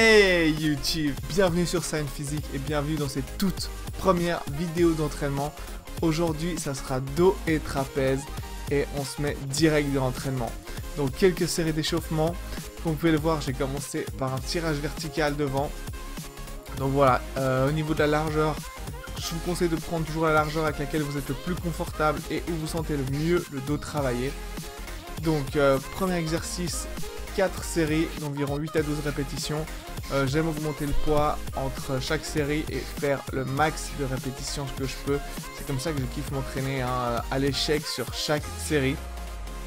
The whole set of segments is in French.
Hey YouTube, bienvenue sur Science Physique et bienvenue dans cette toute première vidéo d'entraînement. Aujourd'hui ça sera dos et trapèze et on se met direct dans l'entraînement. Donc quelques séries d'échauffement, comme vous pouvez le voir j'ai commencé par un tirage vertical devant. Donc voilà, au niveau de la largeur, je vous conseille de prendre toujours la largeur avec laquelle vous êtes le plus confortable et où vous sentez le mieux le dos travailler. Donc premier exercice, 4 séries d'environ 8 à 12 répétitions. J'aime augmenter le poids entre chaque série et faire le max de répétitions que je peux. C'est comme ça que je kiffe m'entraîner à l'échec sur chaque série.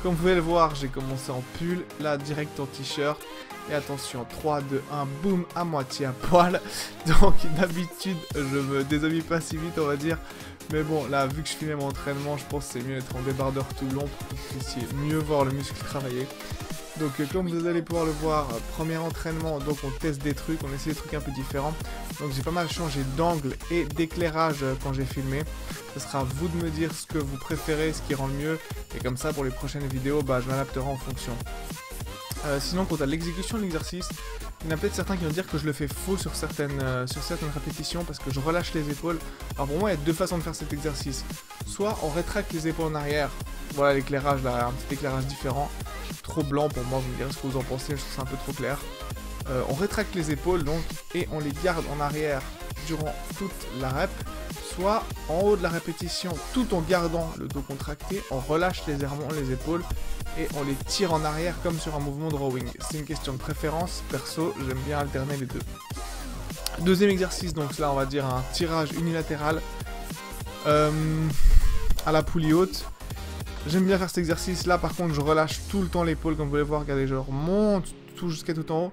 Comme vous pouvez le voir, j'ai commencé en pull, là direct en t-shirt. Et attention, 3, 2, 1, boum, à moitié à poil. Donc d'habitude, je me déshabille pas si vite on va dire. Mais bon, là vu que je filmais mon entraînement, je pense que c'est mieux d'être en débardeur tout long pour que vous puissiez mieux voir le muscle travailler. Donc comme vous allez pouvoir le voir, premier entraînement, donc on teste des trucs, on essaie des trucs un peu différents. Donc j'ai pas mal changé d'angle et d'éclairage quand j'ai filmé. Ce sera à vous de me dire ce que vous préférez, ce qui rend le mieux. Et comme ça pour les prochaines vidéos, je m'adapterai en fonction. Sinon quant à l'exécution de l'exercice, il y en a peut-être certains qui vont dire que je le fais faux sur certaines répétitions parce que je relâche les épaules. Alors pour moi il y a deux façons de faire cet exercice. Soit on rétracte les épaules en arrière, voilà l'éclairage là, un petit éclairage différent. Trop blanc pour moi, vous me direz ce que vous en pensez, je trouve ça un peu trop clair. On rétracte les épaules donc et on les garde en arrière durant toute la rep. Soit en haut de la répétition, tout en gardant le dos contracté, on relâche légèrement les épaules et on les tire en arrière comme sur un mouvement de rowing. C'est une question de préférence, perso j'aime bien alterner les deux. Deuxième exercice, donc là on va dire un tirage unilatéral à la poulie haute. J'aime bien faire cet exercice là, par contre je relâche tout le temps l'épaule comme vous pouvez voir, regardez, je remonte tout jusqu'à tout en haut,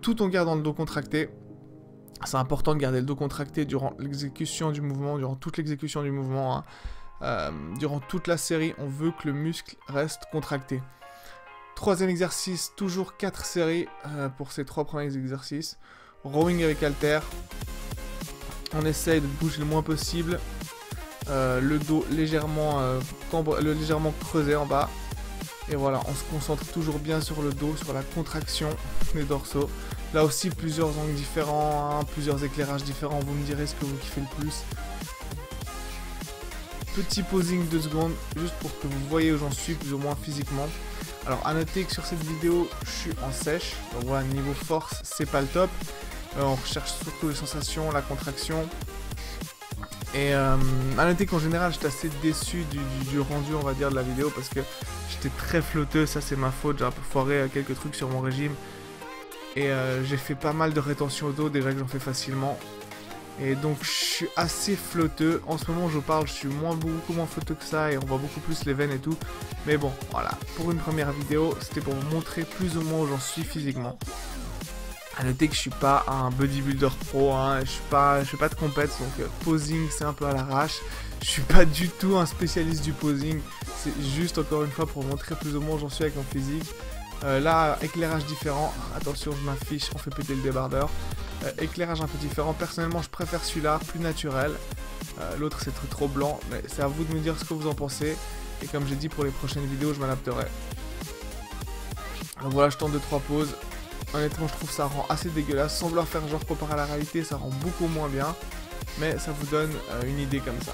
tout en gardant le dos contracté. C'est important de garder le dos contracté durant l'exécution du mouvement, durant toute l'exécution du mouvement, durant toute la série, on veut que le muscle reste contracté. Troisième exercice, toujours 4 séries pour ces 3 premiers exercices. Rowing avec halter, on essaye de bouger le moins possible. Le dos légèrement creusé en bas. Et voilà, on se concentre toujours bien sur le dos, sur la contraction des dorsaux. Là aussi, plusieurs angles différents, plusieurs éclairages différents. Vous me direz ce que vous kiffez le plus. Petit posing 2 secondes, juste pour que vous voyez où j'en suis plus ou moins physiquement. Alors, à noter que sur cette vidéo, je suis en sèche. Donc voilà, niveau force, c'est pas le top. On recherche surtout les sensations, la contraction. Et à noter qu'en général j'étais assez déçu du rendu on va dire de la vidéo parce que j'étais très flotteux, ça c'est ma faute, j'ai un peu foiré quelques trucs sur mon régime. Et j'ai fait pas mal de rétention au dos, déjà que j'en fais facilement. Et donc je suis assez flotteux, en ce moment je parle, je suis beaucoup moins flotteux que ça et on voit beaucoup plus les veines et tout. Mais bon voilà, pour une première vidéo c'était pour vous montrer plus ou moins où j'en suis physiquement. A noter que je suis pas un bodybuilder pro, je fais pas de compète, donc posing c'est un peu à l'arrache. Je suis pas du tout un spécialiste du posing, c'est juste encore une fois pour montrer plus ou moins où j'en suis avec mon physique. Là, éclairage différent, attention je m'affiche, on fait péter le débardeur. Éclairage un peu différent, personnellement je préfère celui-là, plus naturel. L'autre c'est trop blanc, mais c'est à vous de me dire ce que vous en pensez. Et comme j'ai dit pour les prochaines vidéos, je m'adapterai. Donc voilà, je tente 2-3 pauses. Honnêtement je trouve ça rend assez dégueulasse, sans vouloir faire genre comparé à la réalité, ça rend beaucoup moins bien, mais ça vous donne une idée comme ça.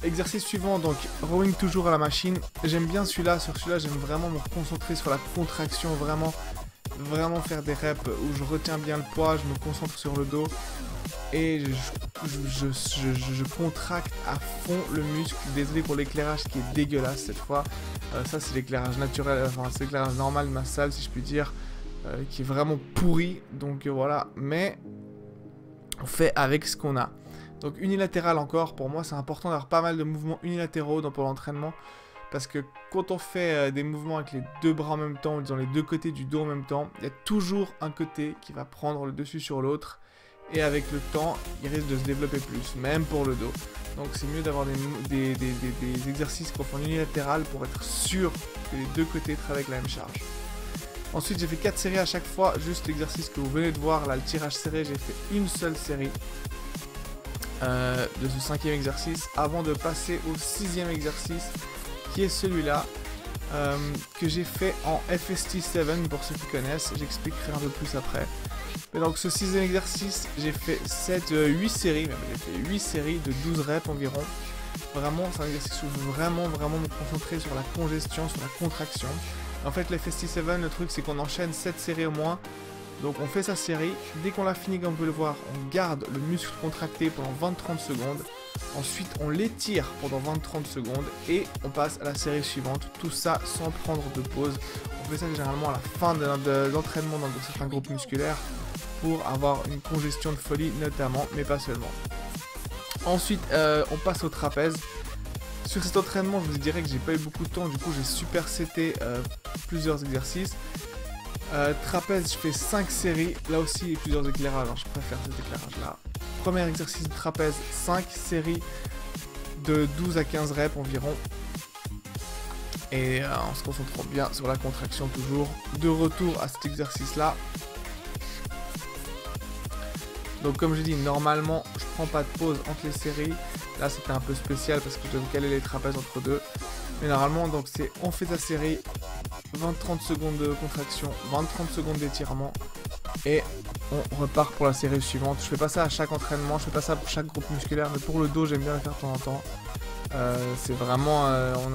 Exercice suivant, donc rowing toujours à la machine, j'aime bien celui-là, sur celui-là j'aime vraiment me concentrer sur la contraction, vraiment faire des reps où je retiens bien le poids, je me concentre sur le dos, et je contracte à fond le muscle. Désolé pour l'éclairage qui est dégueulasse cette fois, ça c'est l'éclairage naturel, enfin c'est l'éclairage normal de ma salle si je puis dire. Qui est vraiment pourri, donc voilà, mais on fait avec ce qu'on a. Donc unilatéral encore, pour moi c'est important d'avoir pas mal de mouvements unilatéraux pour l'entraînement, parce que quand on fait des mouvements avec les deux bras en même temps, disons les deux côtés du dos en même temps, il y a toujours un côté qui va prendre le dessus sur l'autre, et avec le temps, il risque de se développer plus, même pour le dos. Donc c'est mieux d'avoir des exercices qu'on fait en unilatéral pour être sûr que les deux côtés travaillent avec la même charge. Ensuite j'ai fait 4 séries à chaque fois, juste l'exercice que vous venez de voir, là le tirage serré, j'ai fait une seule série de ce 5e exercice, avant de passer au 6e exercice, qui est celui-là, que j'ai fait en FST7 pour ceux qui connaissent, j'expliquerai un peu plus après. Et donc ce 6e exercice, j'ai fait 8 séries, même j'ai fait 8 séries de 12 reps environ. Vraiment, c'est un exercice où je veux vraiment me concentrer sur la congestion, sur la contraction. En fait, les FST7, le truc c'est qu'on enchaîne 7 séries au moins. Donc on fait sa série, dès qu'on l'a fini comme vous pouvez le voir, on garde le muscle contracté pendant 20-30 secondes. Ensuite on l'étire pendant 20-30 secondes et on passe à la série suivante. Tout ça sans prendre de pause. On fait ça généralement à la fin de l'entraînement dans certains groupes musculaires pour avoir une congestion de folie notamment, mais pas seulement. Ensuite on passe au trapèze. Sur cet entraînement je vous dirais que j'ai pas eu beaucoup de temps, du coup j'ai superseté plusieurs exercices. Trapèze, je fais 5 séries, là aussi il y a plusieurs éclairages, je préfère cet éclairage là. Premier exercice de trapèze, 5 séries de 12 à 15 reps environ. Et en se concentrant bien sur la contraction toujours. De retour à cet exercice là. Donc comme je dis, normalement je prends pas de pause entre les séries. Là c'était un peu spécial parce que je devais caler les trapèzes entre deux. Mais normalement donc c'est on fait sa série, 20-30 secondes de contraction, 20-30 secondes d'étirement et on repart pour la série suivante. Je fais pas ça à chaque entraînement, je fais pas ça pour chaque groupe musculaire, mais pour le dos j'aime bien le faire de temps en temps. C'est vraiment,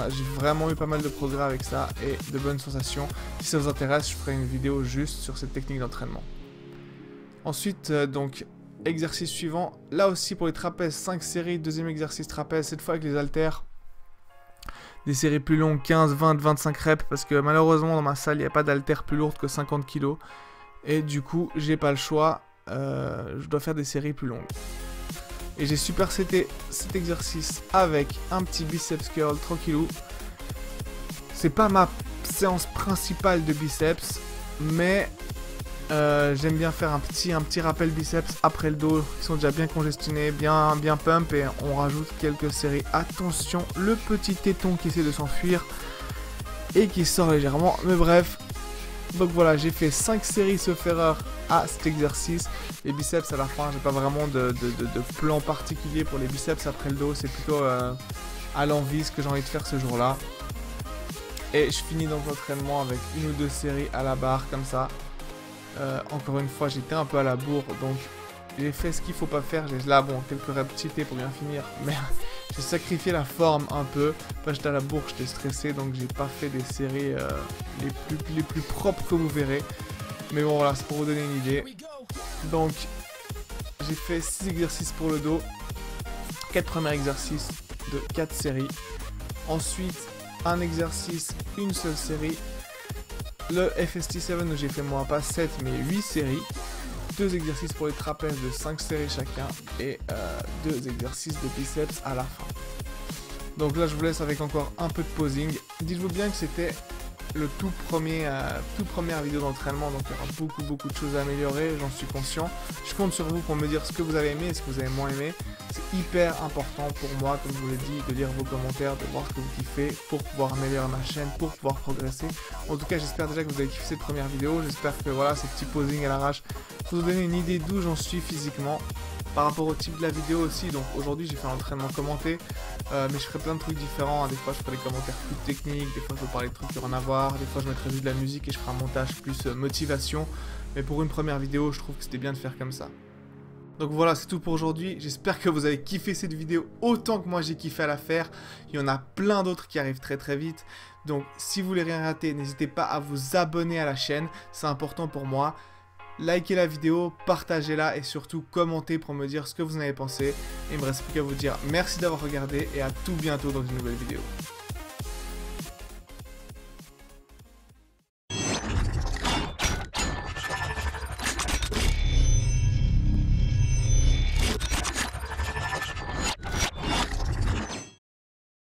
j'ai vraiment eu pas mal de progrès avec ça et de bonnes sensations. Si ça vous intéresse, je ferai une vidéo juste sur cette technique d'entraînement. Ensuite donc exercice suivant, là aussi pour les trapèzes, 5 séries, deuxième exercice trapèze, cette fois avec les haltères. Des séries plus longues, 15, 20, 25 reps, parce que malheureusement dans ma salle il n'y a pas d'haltères plus lourdes que 50 kg. Et du coup j'ai pas le choix, je dois faire des séries plus longues. Et j'ai superseté cet exercice avec un petit biceps curl tranquillou. C'est pas ma séance principale de biceps, mais j'aime bien faire un petit rappel biceps après le dos, qui sont déjà bien congestionnés, bien pump, et on rajoute quelques séries. Attention, le petit téton qui essaie de s'enfuir et qui sort légèrement, mais bref. Donc voilà, j'ai fait 5 séries sauf erreur à cet exercice. Les biceps à la fin, j'ai pas vraiment de plan particulier pour les biceps après le dos, c'est plutôt à l'envie ce que j'ai envie de faire ce jour-là. Et je finis donc l'entraînement avec 1 ou 2 séries à la barre comme ça. Encore une fois j'étais un peu à la bourre, donc j'ai fait ce qu'il faut pas faire. J'ai là bon quelques reps cheatés pour bien finir, mais j'ai sacrifié la forme un peu. Enfin, j'étais à la bourre, j'étais stressé, donc j'ai pas fait des séries les plus propres que vous verrez. Mais bon voilà, c'est pour vous donner une idée. Donc j'ai fait 6 exercices pour le dos, 4 premiers exercices de 4 séries. Ensuite un exercice, une seule série. Le FST7 où j'ai fait moi pas 7 mais 8 séries. 2 exercices pour les trapèzes de 5 séries chacun. Et 2 exercices de biceps à la fin. Donc là je vous laisse avec encore un peu de posing. Dites-vous bien que c'était le toute première vidéo d'entraînement, donc il y aura beaucoup de choses à améliorer, j'en suis conscient. Je compte sur vous pour me dire ce que vous avez aimé et ce que vous avez moins aimé. C'est hyper important pour moi, comme je vous l'ai dit, de lire vos commentaires, de voir ce que vous kiffez pour pouvoir améliorer ma chaîne, pour pouvoir progresser. En tout cas, j'espère déjà que vous avez kiffé cette première vidéo. J'espère que voilà, ces petits posings à l'arrache vous donner une idée d'où j'en suis physiquement. Par rapport au type de la vidéo aussi, donc aujourd'hui j'ai fait un entraînement commenté, mais je ferai plein de trucs différents. Des fois je ferai des commentaires plus techniques, des fois je vais parler de trucs qui ont rien à voir, des fois je mettrai juste de la musique et je ferai un montage plus motivation. Mais pour une première vidéo, je trouve que c'était bien de faire comme ça. Donc voilà, c'est tout pour aujourd'hui. J'espère que vous avez kiffé cette vidéo autant que moi j'ai kiffé à la faire. Il y en a plein d'autres qui arrivent très vite. Donc si vous voulez rien rater, n'hésitez pas à vous abonner à la chaîne, c'est important pour moi. Likez la vidéo, partagez-la et surtout commentez pour me dire ce que vous en avez pensé. Et il me reste plus qu'à vous dire merci d'avoir regardé et à tout bientôt dans une nouvelle vidéo.